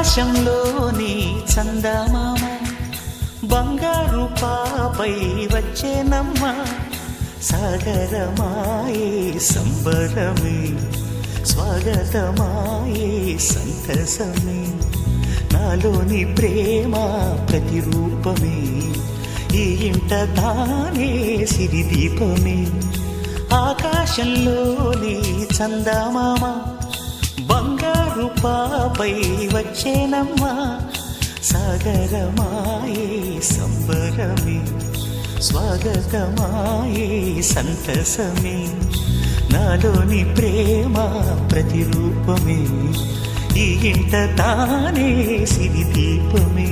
ఆకాశంలోని చందమామ బంగారు పాపై వచ్చేనమ్మ సాగరమాయే సంబరమే స్వాగతమాయే సంతసమే నాలోని ప్రేమ ప్రతిరూపమే ఈ ఇంట తానే సిరిదీపమే ఆకాశంలోని చందమామ బంగారు పాపై వచ్చేనమ్మా సాగరమాయే సంబరమే స్వాగతమాయే సంతసమే నాలోని ప్రేమ ప్రతిరూపమే ఈ ఇంట తానే సిరిదీపమే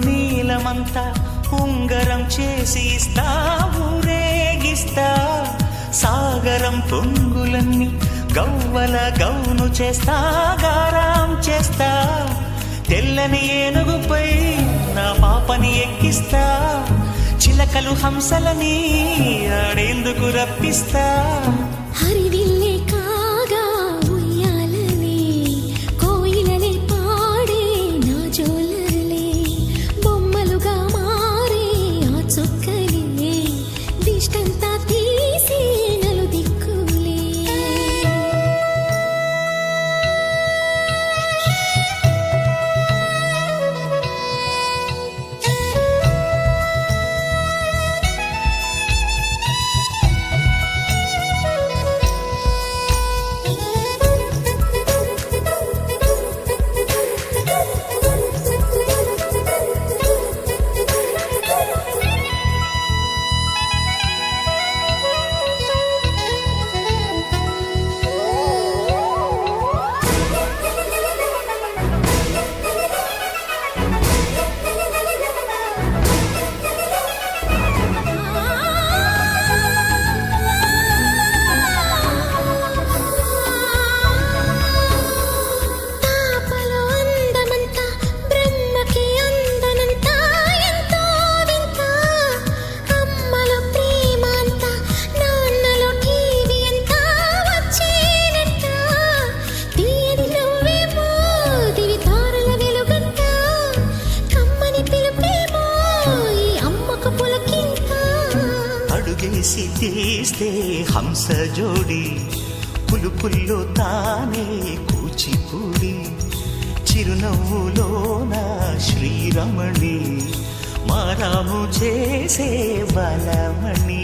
నీలమంతా ఉంగరం చేసి ఇస్తా ఊరేగిస్తా సాగరం పొంగులన్నీ గవ్వల గౌను చేస్తా గారాం చేస్తా తెల్లని ఏనుగుపై నా పాపని ఎక్కిస్తా చిలకలు హంసలని ఆడేందుకు రప్పిస్తా హరివిల్లే కాగా ఉయ్యాలనే కోయిలనే పాడే నా జోలలే బొమ్మలుగా మారే ఆ చుక్కలే దిష్టంతా తీసి నలు దిక్కులే అడుగేసి తీస్తే హంస జోడి పులుపుల్లో తానే కూచిపూడి చిరునవ్వులోన శ్రీరమణి మారాము చేసే బలమణి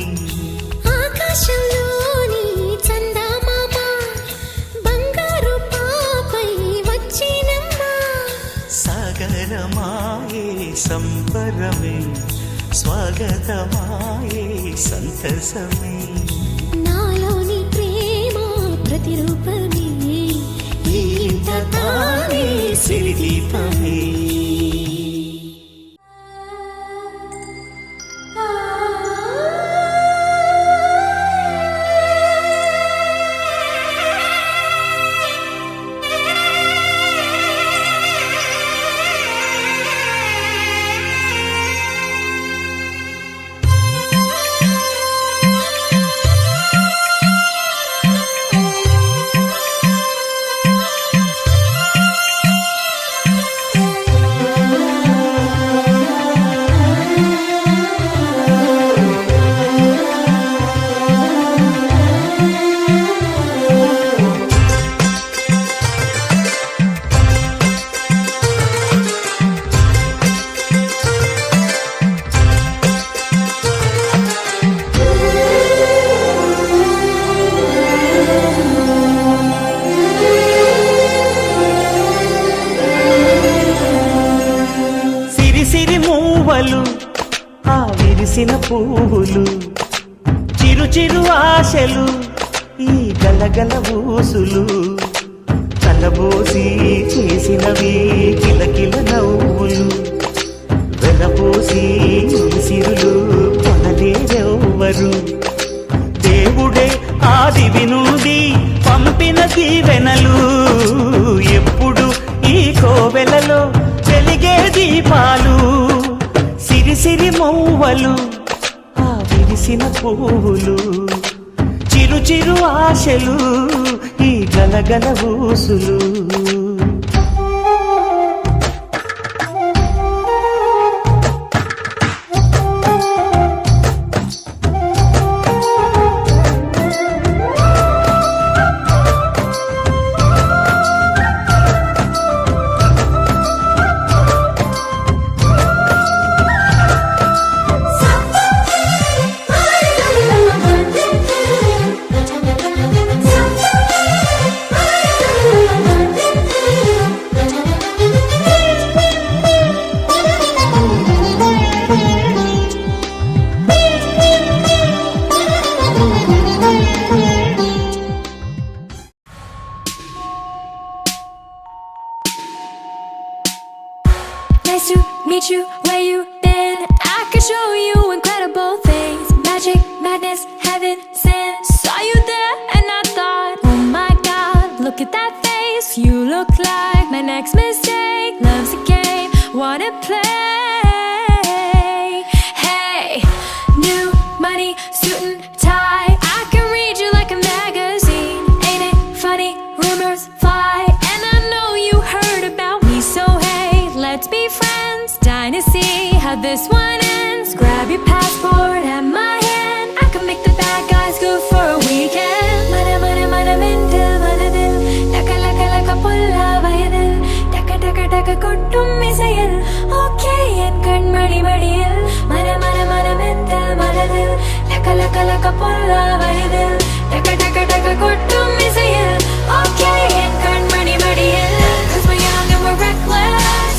ఆకాశంలోని చందమామ బంగారు పాపై వచ్చినమ్మా సాగరమాయే సంబరమే స్వాగతమాయే సంతసమే నాలోని ప్రేమ ప్రతిరూపమే ఈ ఇంట తానే సిరిదీపమే మూవలు ఆ విరిసిన పువ్వులు చిరు చిరు ఆశలు ఈ గలగల ఊసులు కలబోసి చేసినవి కిలకిల నవ్వులు వెలబోసి సిరులు దీపాలు సిరిసిరి మౌవలు ఆ విరిసిన పువ్వులు చిరు చిరు ఆశలు ఈ గలగల ఊసులు Nice to meet you, where you been? I can show you incredible things. Magic, madness, heaven, sin. Saw you there and I thought, oh my god, look at that face. You look like my next mistake. Love's a game, wanna play. Hey, new money, suit and tie. I can read you like a magazine. Ain't it funny? Rumors fly. And I know you heard about me, so hey, let's be friends. Dying to see how this one ends. Grab your passport and my hand. I can make the bad guys good for a weekend. Mana mana mana mental mana dil. Taka laka laka pulla vayadil. Taka taka taka kottum misayil. Okay and kan madi madiyil. Mana mana mana mental mana dil. Taka laka laka pulla vayadil. Taka taka taka kottum misayil. Okay and kan madi madiyil. 'Cause we're young and we're reckless.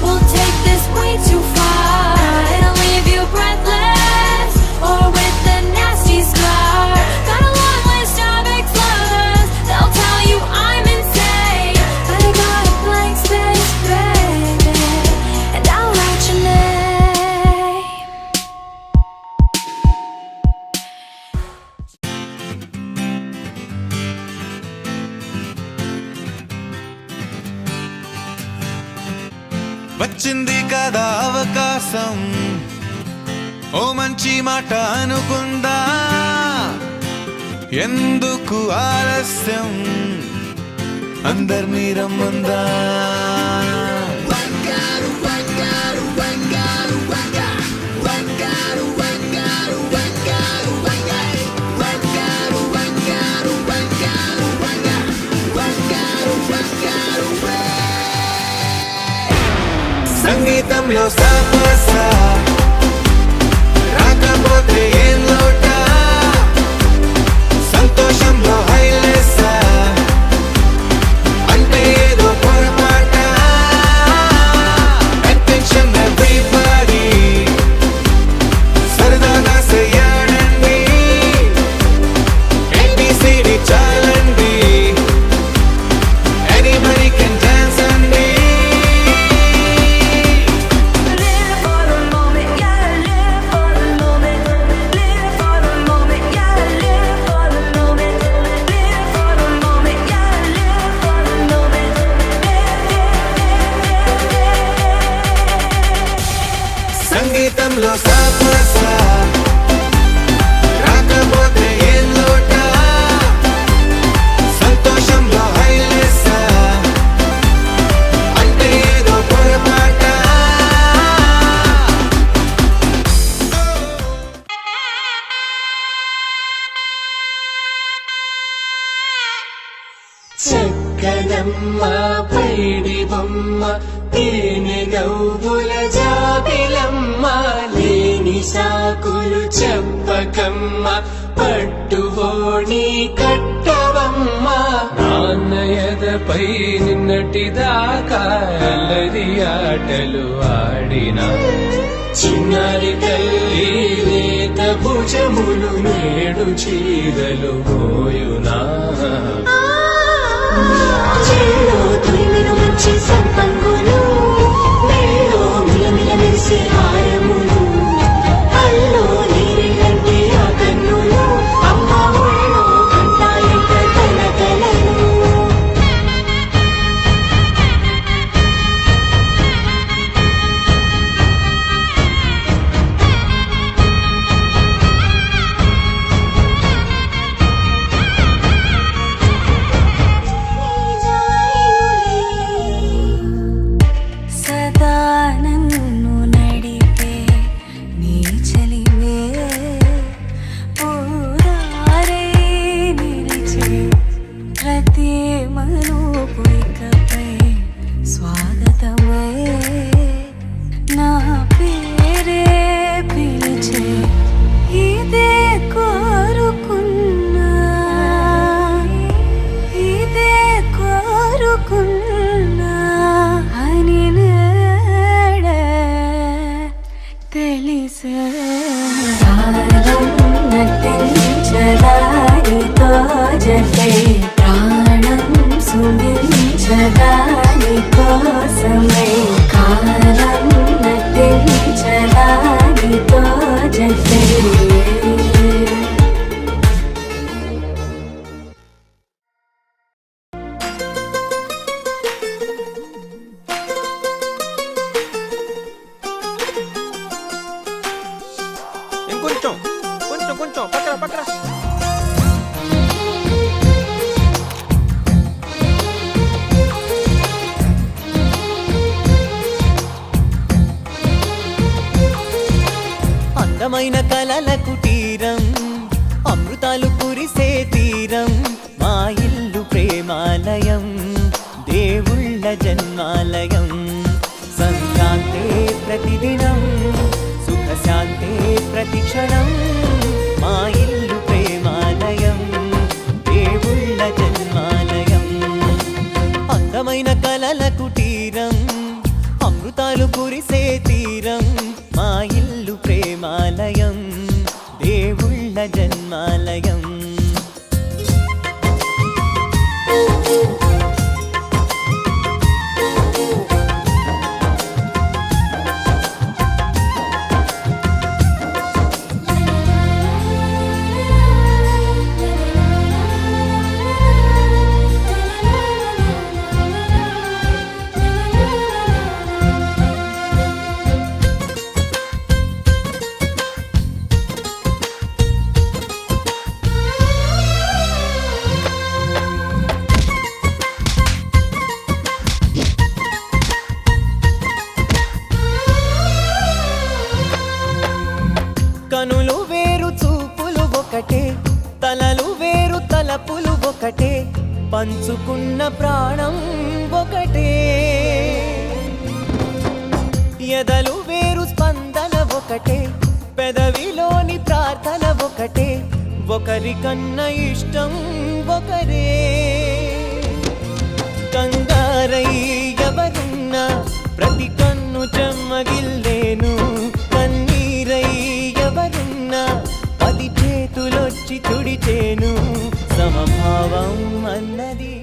We'll take this way too far. It'll leave you breathless or with a nasty scar. Got a long list of ex-lovers. They'll tell you I'm insane, but I got a blank space, baby, and I'll write your name. వచ్చింది కదా అవకాశం, ఓ మంచి మాట అనుకుందా, ఎందుకు ఆలస్యం, అందర్నీ రమ్మందా. సంగీతంలో సాపసా రాకపోతే ఏం లోట, సంతోషంలో హైలెస్సా అంటే ఏదో పొరపాట. అటెన్షన్ ఎవ్రీబడీ సరదాగా చేయాలండి, ABCD చాలండి, anybody can dance అండి. సంగీతంలో సాపసా రాకపోతే ఏం లోట, సంతోషంలో హైలెస్సా అంటే ఏదో పొరపాట. చక్కనమ్మ పైడి బొమ్మ తేనె నవ్వుల జాబిలమ్మ, లేని సాకులు చెప్పకమ్మ, పట్టుబోణి కట్టవమ్మ. నాన్నయదపై నిన్నటిదాకా అల్లరి ఆటలు ఆడినా, చిన్నారి తల్లి లేత భుజములు నేడు చీరలు మోయునా. చెల్లో తురిమిను మంచి సంపంగులు, మెల్లో మిలమిల మెరిసే హారములు, అల్లో నీరిలంటే ఆ కన్నులు, అమ్మ ఒళ్ళో కంటాయంట కలకలను. అందమైన కలల కుటీరం అమృతాలు కురిసే తీరం మా ఇల్లు ప్రేమాలయం దేవుళ్ళ జన్మాలయం సంక్రాంతే ప్రతిదినం సుఖశాంతే ప్రతిక్షణం మా ఇల్లు ప్రేమాలయం దేవుళ్ళ జన్మాలయం అందమైన కలల కుటీరం అమృతాలు కురిసే తీరం మా ఇల్లు ప్రేమాలయం దేవుళ్ళ జన్మాలయం కనులు వేరు చూపులు ఒకటే తలలు వేరు తలపులు ఒకటే పంచుకున్న ప్రాణం ఒకటే ఎదలు వేరు స్పందన ఒకటే పెదవిలోని ప్రార్థన ఒకటే ఒకరికన్నా ఇష్టం ఒకరే కంగారై ఎవరున్నా ప్రతి కన్ను చెమ్మగిల్లేను కన్నీరై ఎవరున్నా పది చేతులొచ్చి తుడిచేను సమభావం అన్నది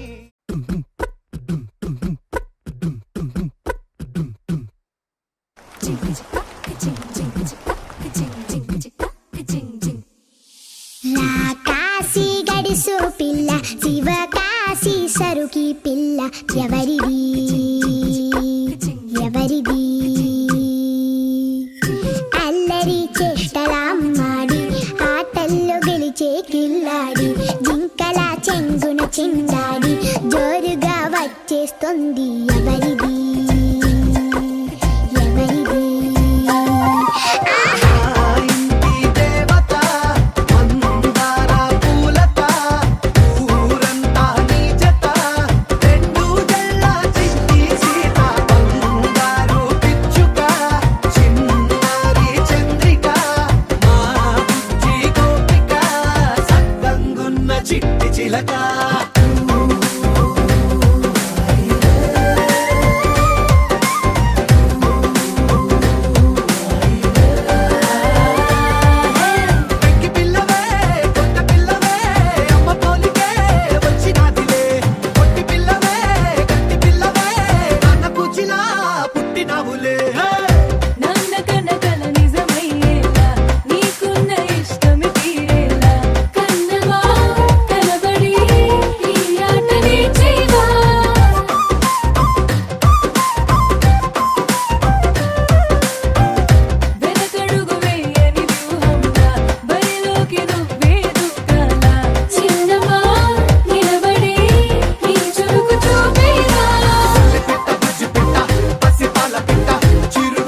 కాశీ గడిసు పిల్ల శివ కాశీ సరుకి పిల్ల ఎవరిది ఎవరిది అల్లరి చేష్టలామ్మాడి ఆటల్లో గెలిచే కిల్లాడి జింకల చెంగున చిందాడి జోరుగా వచ్చేస్తుంది ఎవరిది ఎవరిది చిట్టి చిలక పెంకి పిల్లవే కొత్త పిల్లవే అమ్మ పోలికే వచ్చినాదిలే కొట్టి పిల్లవే గట్టి పిల్లవే నాన్న కూచిలా పుట్టినావులే నాన్న కనకల నిజమయ్యేలా నీకున్న ఇష్టమి తీరేలా కన్నవా కనబడి ఈ ఆటని చేయవా వెనకడుగు వేయని వ్యూహంలా బరిలోకి నువ్వే దుఃఖాలా చిన్నవా నిలబడి నీ చురుకు చూపేవా పిట్ట బుజ్జి పిట్ట పసి పాల పిట్ట చిరు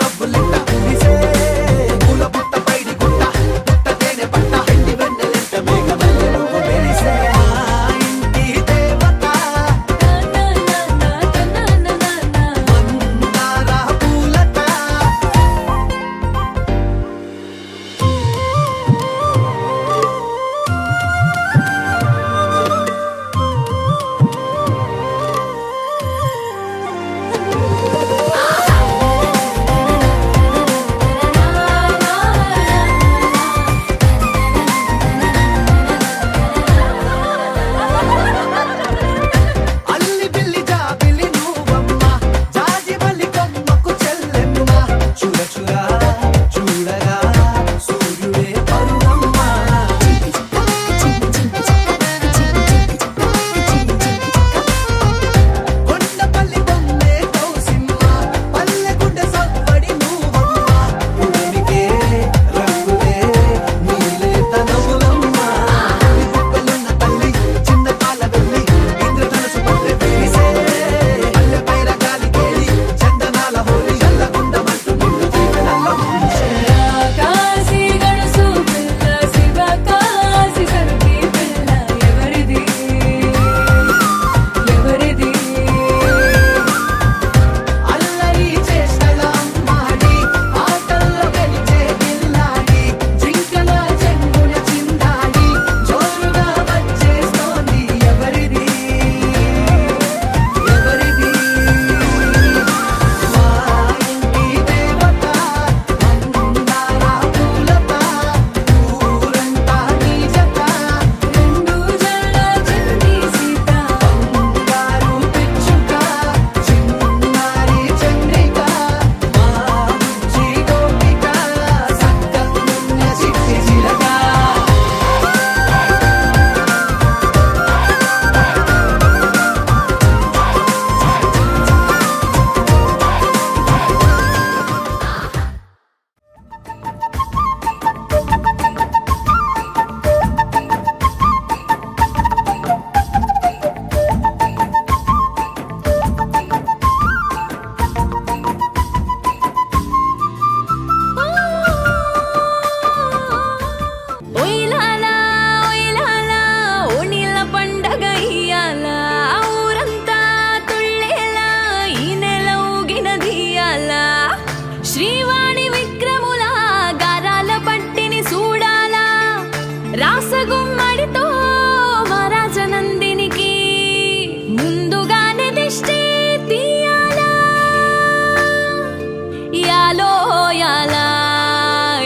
యాలా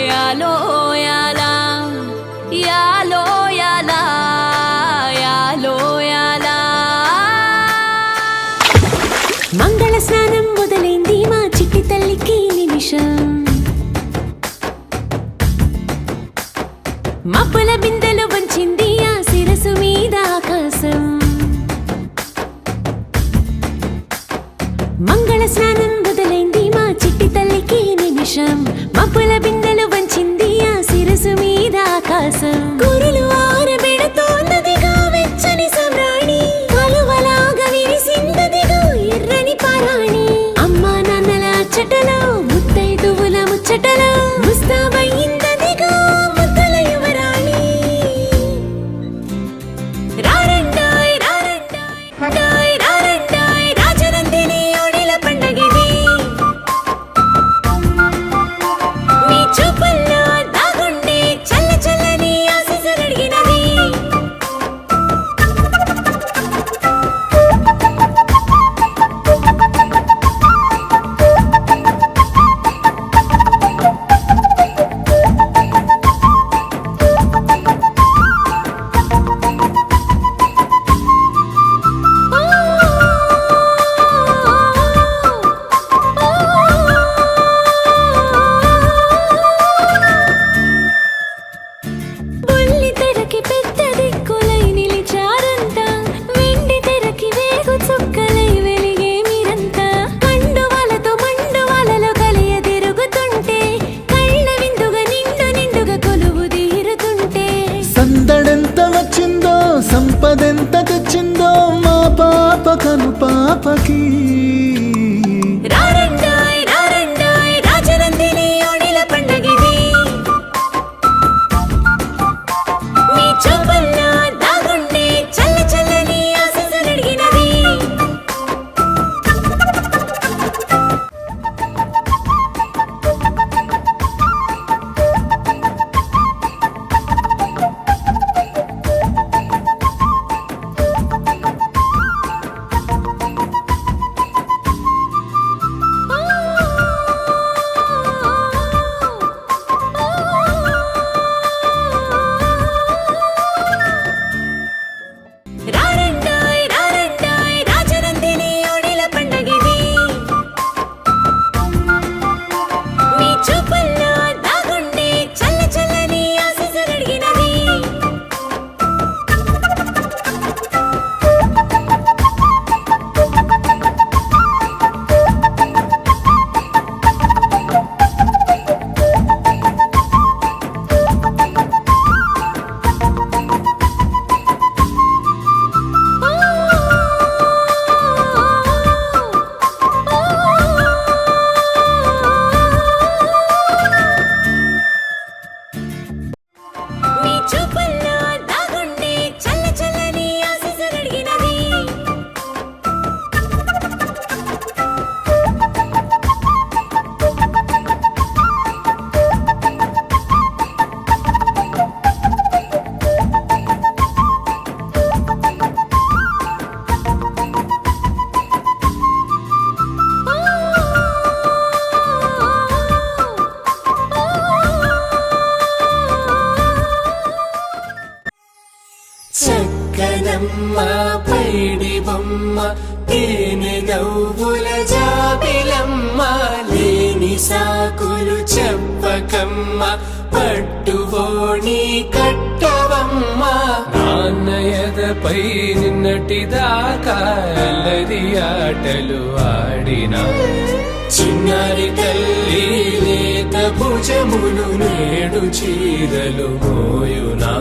యాలో యాలా యాలో యాలా యాలో యాలా మంగళ స్నానం మొదలైంది మా చిట్టి తల్లికి నిమిషం మబ్బుల బిందెలు వంచింది ఆ శిరసు మీద ఆకాశం మంగళ స్నానం మొదలైంది మా చిట్టి తల్లికి నిమిషం మబ్బుల బిందెలు వంచింది ఆ శిరసు మీద ఆకాశం కురులు ఆరబెడుతోందదిగా వెచ్చని సమ్రాణి కలువలాగా విరిసిందదిగా ఎర్రని పారాణి అమ్మా నాన్నల అచ్చటలో ముత్తైదువుల ముచ్చటలో ముస్తాబయ్యిందదిగా ముద్దల యువరాణి రారండాయ్ రారండాయ్ రారండాయ్ రాజనందిని ఓడిల పండగిది మీ చూపుల్లో దాగుండే చల్ల చల్లని ఆశీస్సులడిగినది బుల్లి తెరకి పెద్ద దిక్కులై నిలిచారంతా వెండి తెరకి వేగు చుక్కలై వెలిగే మీరంతా కండువాలతో మండువాలలో కలియ తిరుగుతుంటే కళ్ళ విందుగా నిండుగా కొలువు తీరుతుంటే సందడెంత వచ్చిందో సంపదెంత తెచ్చిందో మా పాప కను పాపకి రారండాయ్ రారండాయ్ రాజనందిని ఓడిల పండగిది మీ చూపుల్లో దాగుండే చల్ల చల్లని ఆశీస్సులడిగినది రారండాయ్ రారండాయ్ రాజనందిని ఓడిల పండగిది మీ చూపుల్లో దాగుండే చల్ల చల్లని ఆశీస్సులడిగినది మీ చూపుల్లో దాగుండే చల్ల చల్లని ఆశీస్సులడిగినది చక్కనమ్మ పైడి బొమ్మ తేనె నవ్వుల జాబిలమ్మ లేని సాకులు చెప్పకమ్మ పట్టువోణి కట్టవమ్మ నాన్నయదపై నిన్నటిదాకా అల్లరి ఆటలు ఆడినా చిన్నారి తల్లి లేత భుజములు నేడు చీరలు మోయునా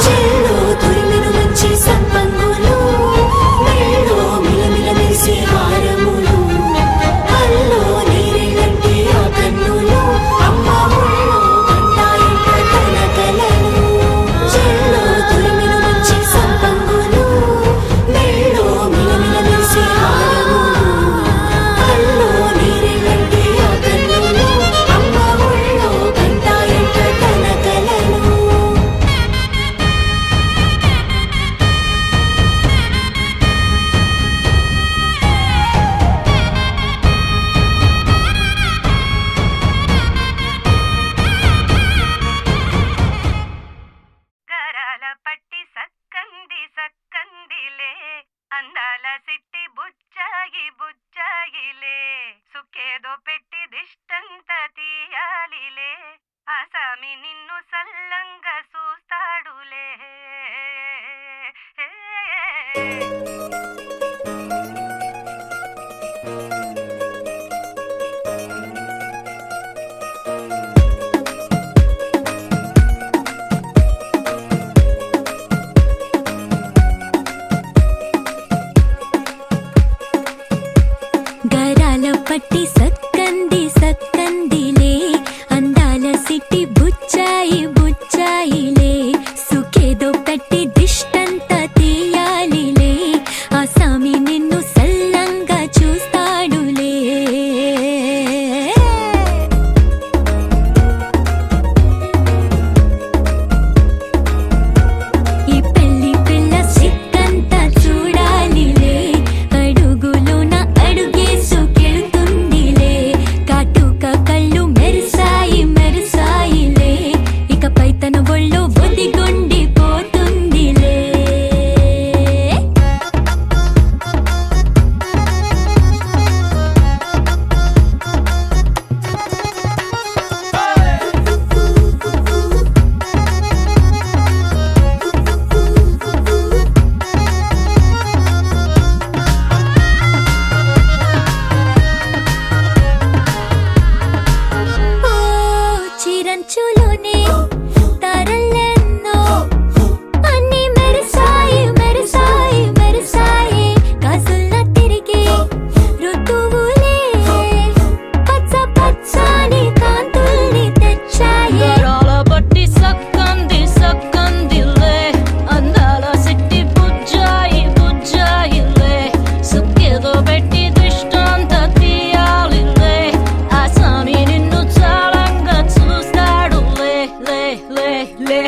చెల్లో తురిమిను మంచి సంపంగులు మెళ్ళో మిలమిల మెరిసే హారములు అల్లో నీరిలంటి ఆ కన్నులు అమ్మ ఒళ్ళో గంటాయింట కలకలలు చెల్లో తురిమిను మంచి సంపంగులు మెళ్ళో మిలమిల మెరిసే హారములు అల్లో నీరిలంటి ఆ కన్నులు అమ్మ ఒళ్ళో గంటాయింట కలకలలు సిట్టి సక్కంది సక్కందిలే అందాల సిట్టి బుచ్చాయి బుచ్చాయిలే సుఖేదో పెట్టి దిష్టంత తీయాలిలే ఆ సామి నిన్ను సల్లంగా చూస్తాడులే ఈ పెళ్లి పిల్ల సిక్కంతా చూడాలిలే అడుగులోన అడుగేసుకెళ్తుందిలే కాటుక కళ్ళు మెరిసాయి మెరిసాయిలే ఇకపై తన ఒళ్ళు ఒదిగొండిపోతుందిలే ఓ చిరంచులోనే తారలెన్నో అన్ని మెరిసాయి మెరిసాయి మెరిసాయి కాసుల్లా తిరిగి ఋతువులే పచ్చ పచ్చని కాంతుల్ని తెచ్చాయి గరాల బట్టి సక్కంది సక్కందిలే అందాల సిట్టి బుజ్జాయి బుజ్జాయిలే సుక్కేదో పెట్టి దిష్టంత తీయాలిలే ఆ సామి నిన్ను చాలంగా చూస్తాడు లే లే లే లే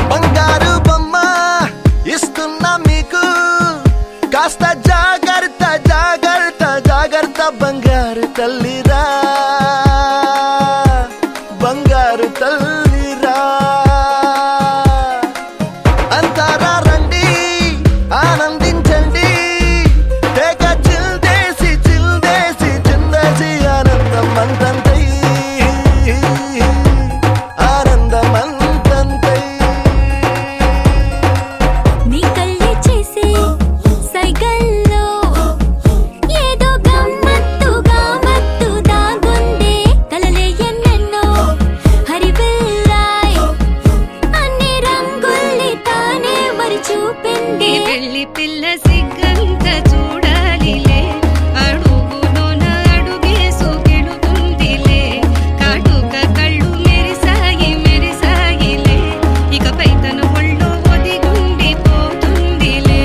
బంగారు బొమ్మ ఇస్తున్నా మీకు కాస్త జాగ్రత్త జాగ్రత్త జాగ్రత్త బంగారు తల్లిరా బంగారు తల్లిరా అంతారా రండి ఆనందించండి తెగ చిల్దేసి చిల్దేసి చిందేసి ఆనందం అంతంతై ఆనందం అంతంతై నీ కళ్ళే చేసే సైగల్లో ఏదో గమ్మత్తుగా మత్తు దాగుందే కలలే ఎన్నెన్నో హరివిల్లాయ్ అన్ని రంగుల్ని తానే మరి చూపింది పెళ్లి పిల్ల సిగ్గంత చూడాలిలే అడుగులోన అడుగేసుకెళుతుందిలే కాటుక కళ్ళు మెరిసాయి మెరిసాయిలే ఇకపై తన ఒళ్ళు ఒదిగుండిపోతుందిలే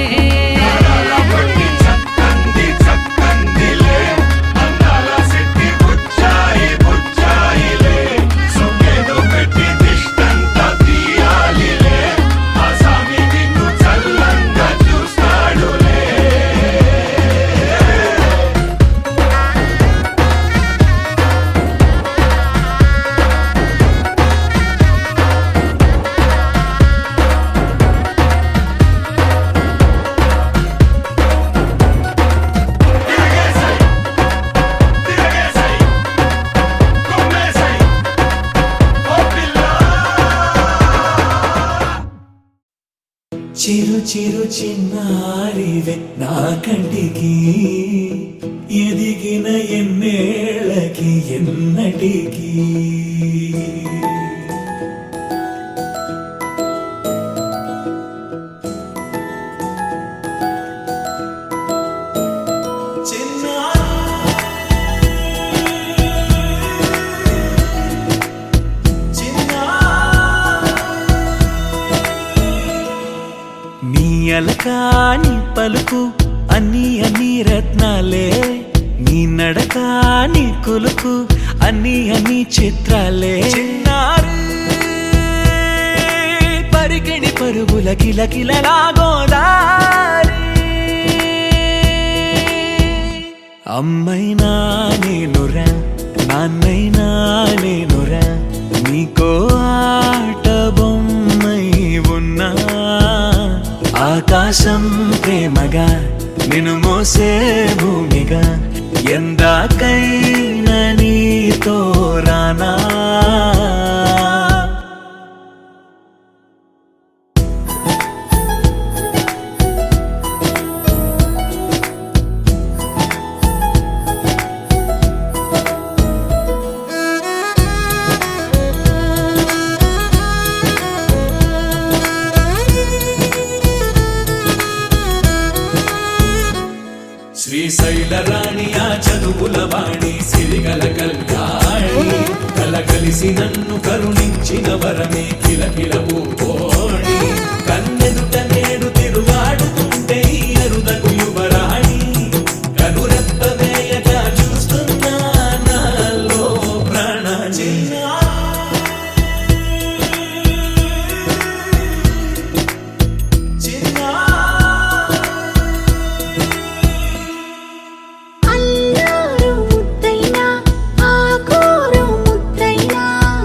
చిరు చిరు చిన్నారివే నా కంటికి ఎదిగిన ఎన్నేళ్ళకి ఎన్నటికి నీ అలకాని పలుకు అన్ని అన్ని రత్నాలే నీ నడక నీ కులుకు అన్ని అన్ని చిత్రాలే చిన్నారు పరికిణి పరుగుల కిలకిలలాగోదారి అమ్మైనా నేనురా నాన్నైనా నేనురా నీకో ఆట బొమ్మై ఉన్నా ఆకాశం ప్రేమగా నిన్ను మోసే భూమిగా ఎందాకైనా నీతో రానా శ్రీశైల రాణి ఆ చదువుల వాణి సిరిగల కళ్యాణి కలగలిసి నన్ను కరుణించిన వరమే కిలకిల పూకోణి కన్నెదుట నేడు తిరుగాడుతుంటే ఈ అరుదకు యువరాణి కనురెప్ప వేయగా చూస్తున్నా నాలో ప్రాణ అల్లారు ముద్దైనా ఆకూరు ముద్దైనా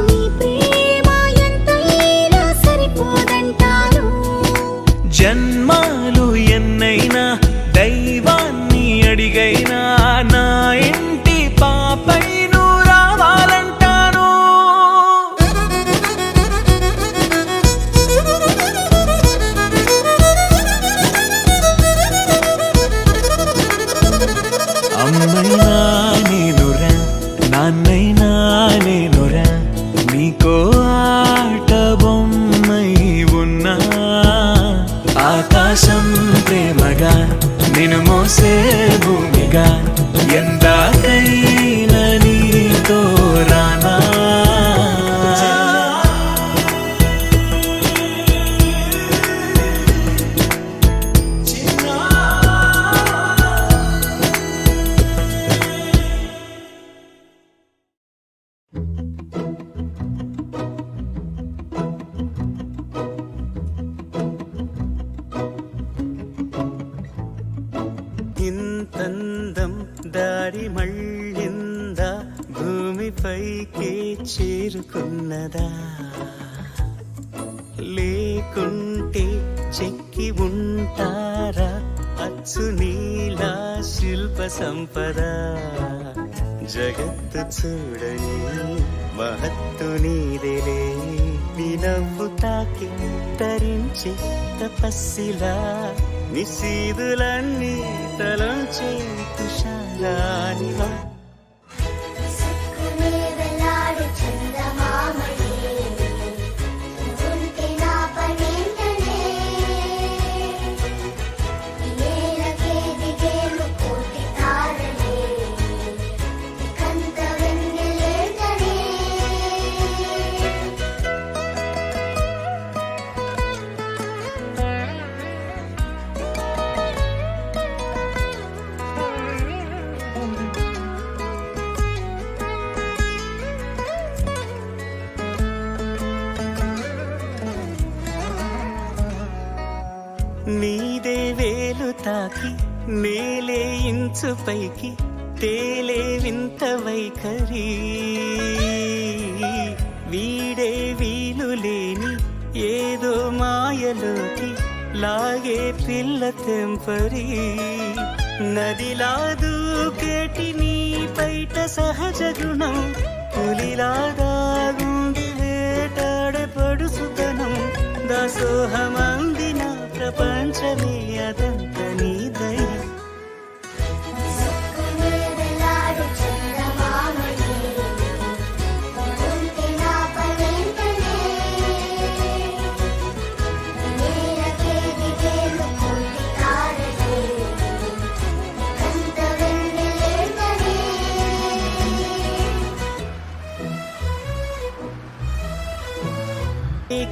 నీ ప్రేమ ఎంతైనా సరిపోదంటాను. జన్మాలు ఎన్నైనా దైవాన్ని అడిగైనా నా ఇంటి పాపై నువ్వు రావాలంటాను. అమ్మైనా నేనురా నాన్నైనా నేనురా నీకో ఆట బొమ్మై ఉన్నా ఆకాశం ప్రేమగా నిన్ను మోసే భూమిగా ఎందాకైనా నీతో రానా. ఇంతందం దారి మళ్ళిందా భూమిపైకి చేరుకున్నదా లేకుంటే చెక్కి ఉంటారా అచ్చు నీలా శిల్ప సంపద జగత్తు చూడని మహత్తు నీదేలే నీ నవ్వు తాకి తరించి తపస్సిలా నిశీదులన్నీ తలంచే తుషారానివా నీదే వేలు తాకి నేలే ఇంచు పైకి తేలే వింత వైఖరి వీడే వీలు లేని ఏదో మాయలోకి లాగే పిల్ల తెంపరి నదిలా దూకేటి నీ పైట సహజ గుణం పులిలాగా గుండి వేటాడే పడుసుతనం దాసోహమందిన ప్రపంచమే అదంత నీదై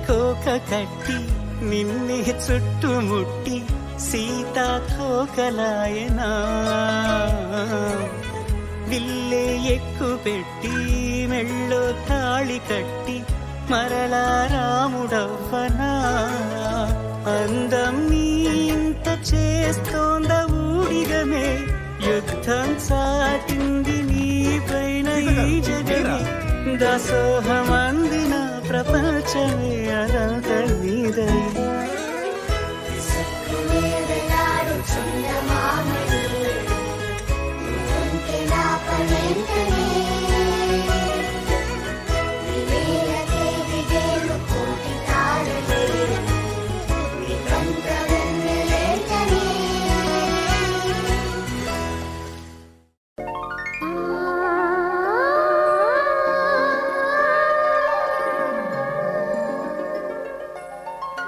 కోక కట్టి నిన్నే చుట్టుముట్టి సీతాకోకలాయనా విల్లే ఎక్కు పెట్టి మెళ్ళో తాళి కట్టి మరలా రాముడవ్వనా అందం నీ ఇంత చేస్తోంద ఊడిగమే యుద్ధం సాటింది నీ పైన ఈ జగమే దాసోహమందిన ప్రపంచమే అదంత నీదై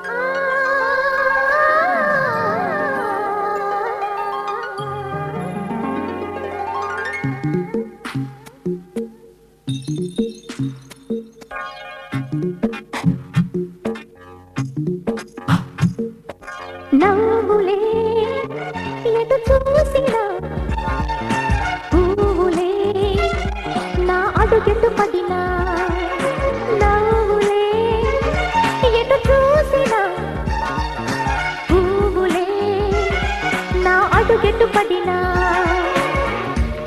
ఆ ఎటు చూసినా పువ్వులే నా అడుగెటు పడినా నవ్వులే ఎటు చూసినా పువ్వులే నా అడుగెటు పడినా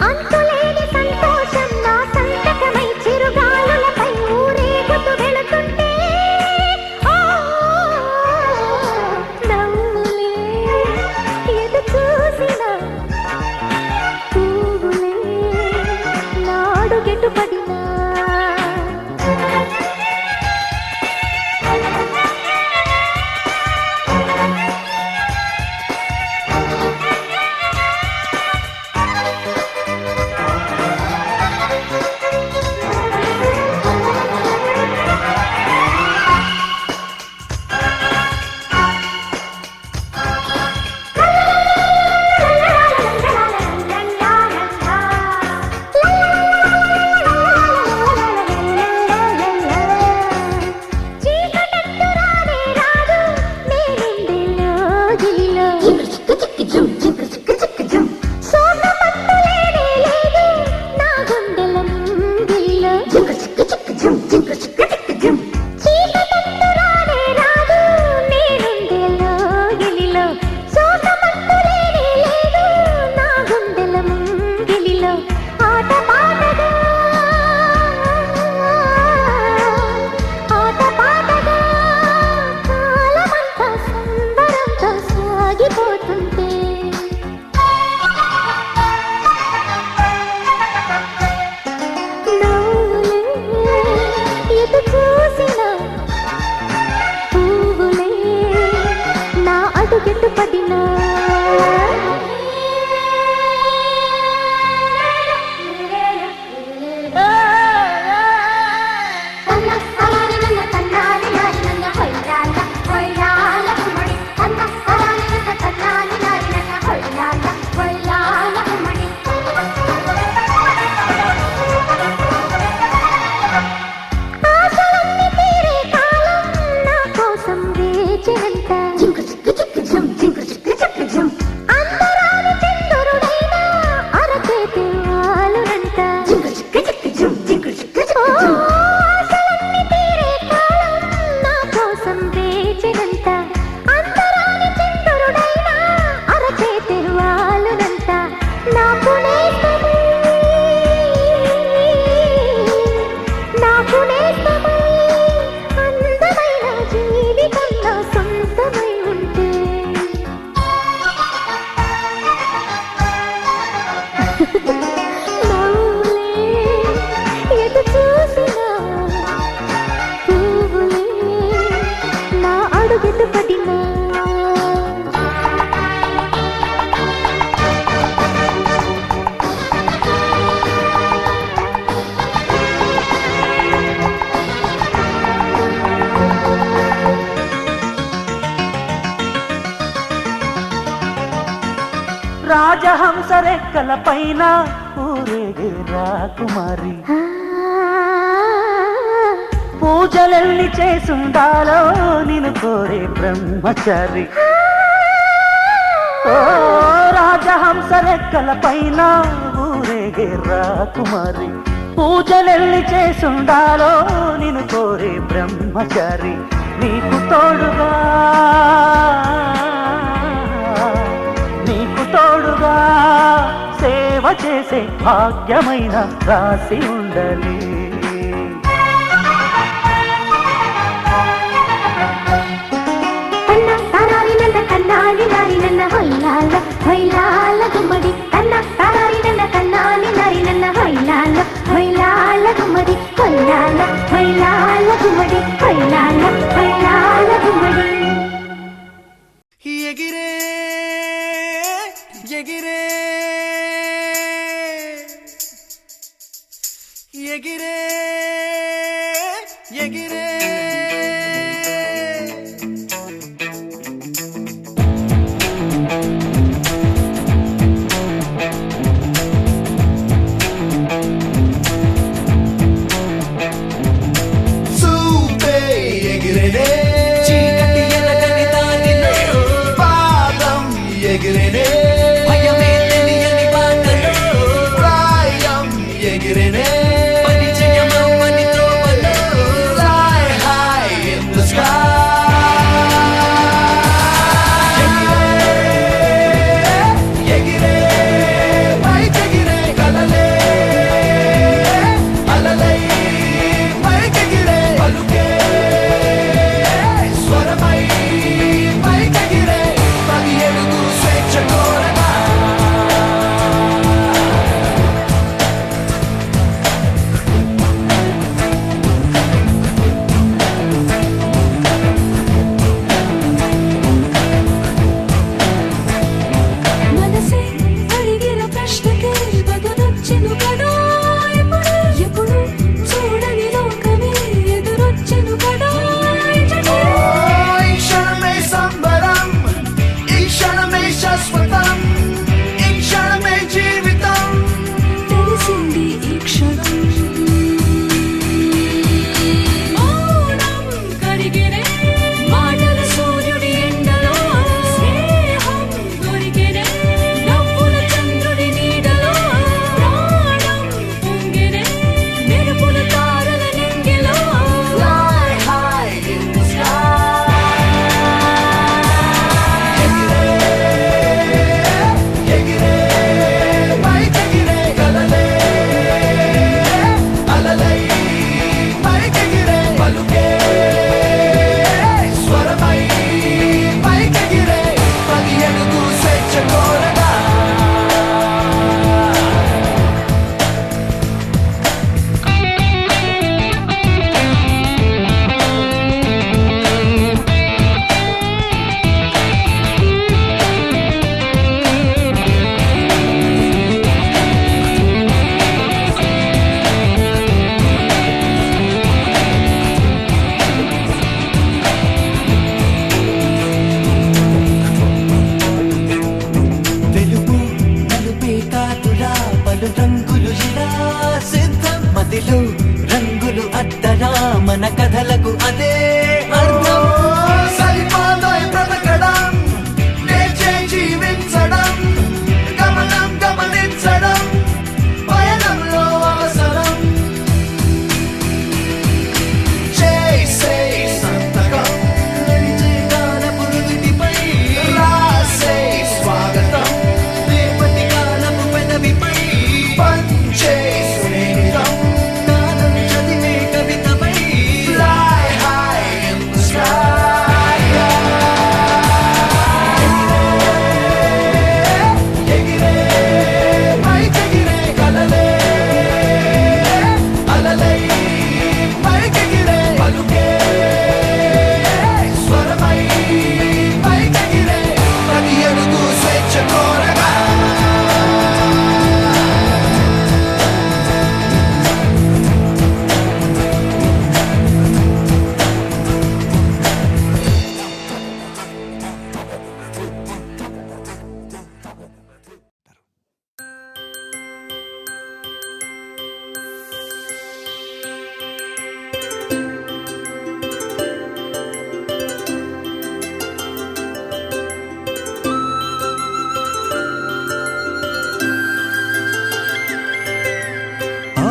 అంతులేని సంతోషం నా సంతకమై చిరుగాలులపై ఊరేగుతూ వెళుతుంటే నవ్వులే ఎటు చూసినా పువ్వులే నా అడుగెటు పడినా రాజహంస రెక్కల పైన ఊరేగే రాకుమారి పూజలెల్లి చేసుండాలో నిన్ను కోరే బ్రహ్మచారి ఓ రాజహంస రెక్కల పైన ఊరేగే రాకుమారి పూజలెల్లి చేసుండాలో నిన్ను కోరే బ్రహ్మచారి నీకు తోడుగా సేవ చేసే భాగ్యమైన రాసి ఉండలి కన్నాలి నారి నన్న హొయ్యాల హొయ్యాల గుమ్మడి కన్న తారారి నన్న కన్నాలి నారి నన్న హొయ్యాల హొయ్యాల గుమ్మడి హొయ్యాల హొయ్యాల గుమ్మడి హొయ్యాల హొయ్యాల గుమ్మడి ఎగిరే ఎగిరే ఎగిరే ఎగిరే సూపే ఎగిరేనే చీకటి ఎరగని దానిలో పాదం ఎగిరేనే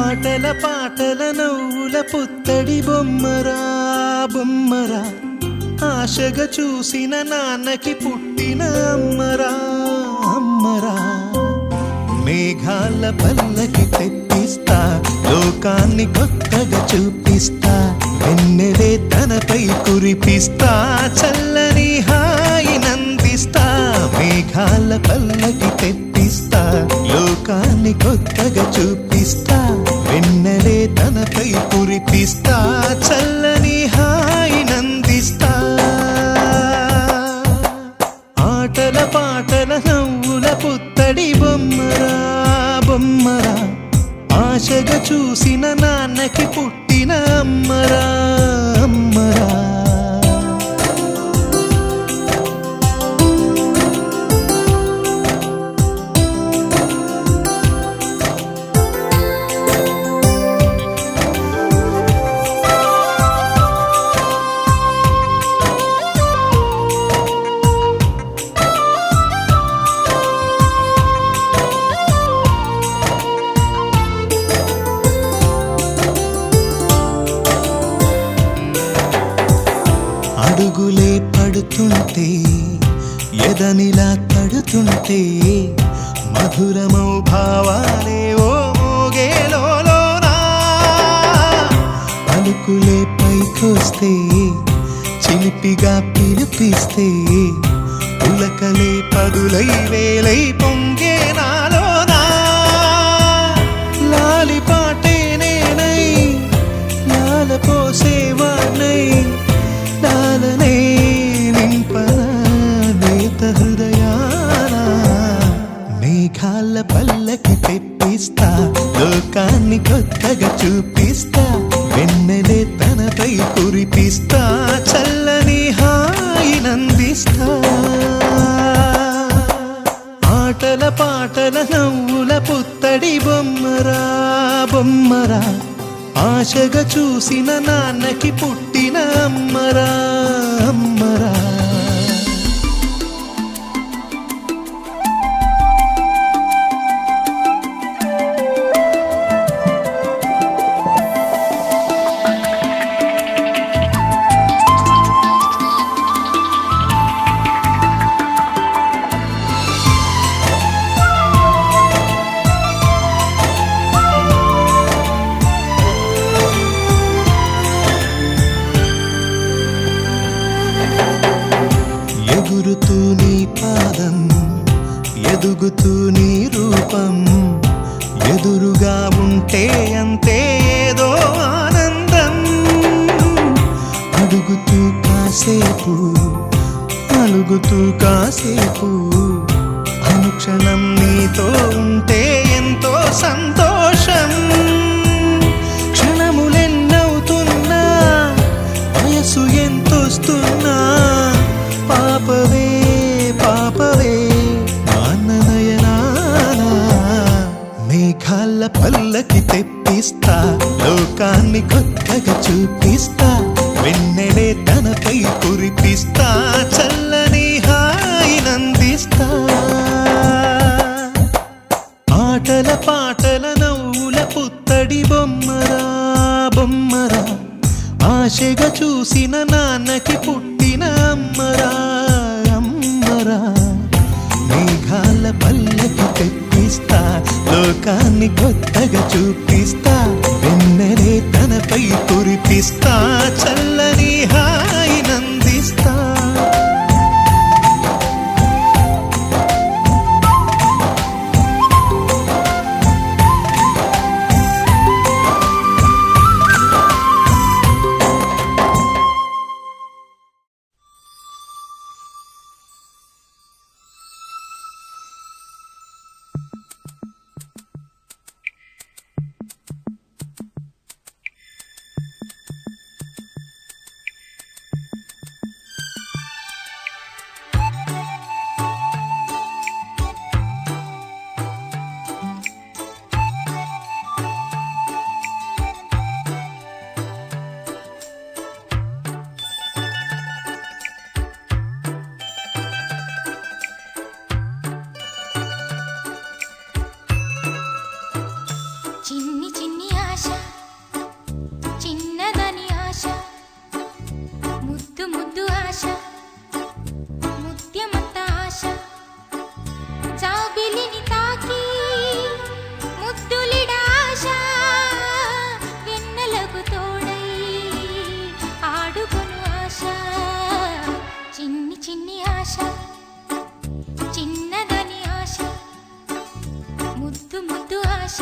ఆటల పాటల నవ్వుల పుత్తడి బొమ్మరా బొమ్మరా ఆశగా చూసిన నాన్నకి పుట్టిన అమ్మరా అమ్మరా మేఘాల పల్లకి తెప్పిస్తా లోకాన్ని కొత్తగా చూపిస్తా వెన్నెలే తనపై కురిపిస్తా చల్లని హాయి నందిస్తా మేఘాల పల్లకి తెప్పిస్తా లోకాన్ని కొత్తగా చూపిస్తా వెన్నెలే తనపై కురిపిస్తా చల్లని హాయి నందిస్తా ఆటల పాటల నవ్వుల పుత్తడి బొమ్మరా బొమ్మరా ఆశగా చూసిన నాన్నకి పుట్టిన అమ్మరా అమ్మరా అడుగులే పడుతుంటే ఎదనిలా తడుతుంటే మధురమౌ భావాలే ఓ మోగేలోనా పలుకులే పైకొస్తే చిలిపిగా పిలిపిస్తే ఉలకలే పదులై వేలై పొంగే నాలోనా లాలి పాటే నేనై లాల పోసేవాణ్ణై లాలనే నింపన నేత హృదయాన మేఘాల పల్లకి తెప్పిస్తా లోకాన్ని కొత్తగా చూపిస్తా వెన్నెలే తనపై కురిపిస్తా చల్లని హాయి నందిస్తా ఆటల పాటల నవ్వుల పుత్తడి బొమ్మరా బొమ్మరా ఆశగా చూసిన నాన్నకి పుట్టిన అమ్మరా అమ్మరా ఎగురుతూ నీ పాదం ఎదుగుతూ నీ రూపం ఎదురుగా ఉంటే అంతే ఏదో ఆనందం అడుగుతూ కాసేపు అలుగుతూ కాసేపు అనుక్షణం నీతో ఉంటే ఎంతో సంతోషం క్షణములెన్నవుతున్నా వయసు ఎంతొస్తున్నా పాపవే పాపవే నాన్ననయనానా మేఘాల పల్లకి తెప్పిస్తా లోకాన్ని కొత్తగా చూపిస్తా వెన్నెలే తనపై కురిపిస్తా చల్లని హాయి నందిస్తా ఆటల పాటల నవ్వుల పుత్తడి బొమ్మరా బొమ్మరా ఆశగా చూసిన నాన్నకి పుట్టిన అమ్మరా అమ్మరా మేఘాల పల్లకి తెప్పిస్తా లోకాన్ని కొత్తగా చూపిస్తా వెన్నెలే తనపై కురిపిస్తా చల్లని హాయి నందిస్తా ముద్దు ముద్దు ఆశ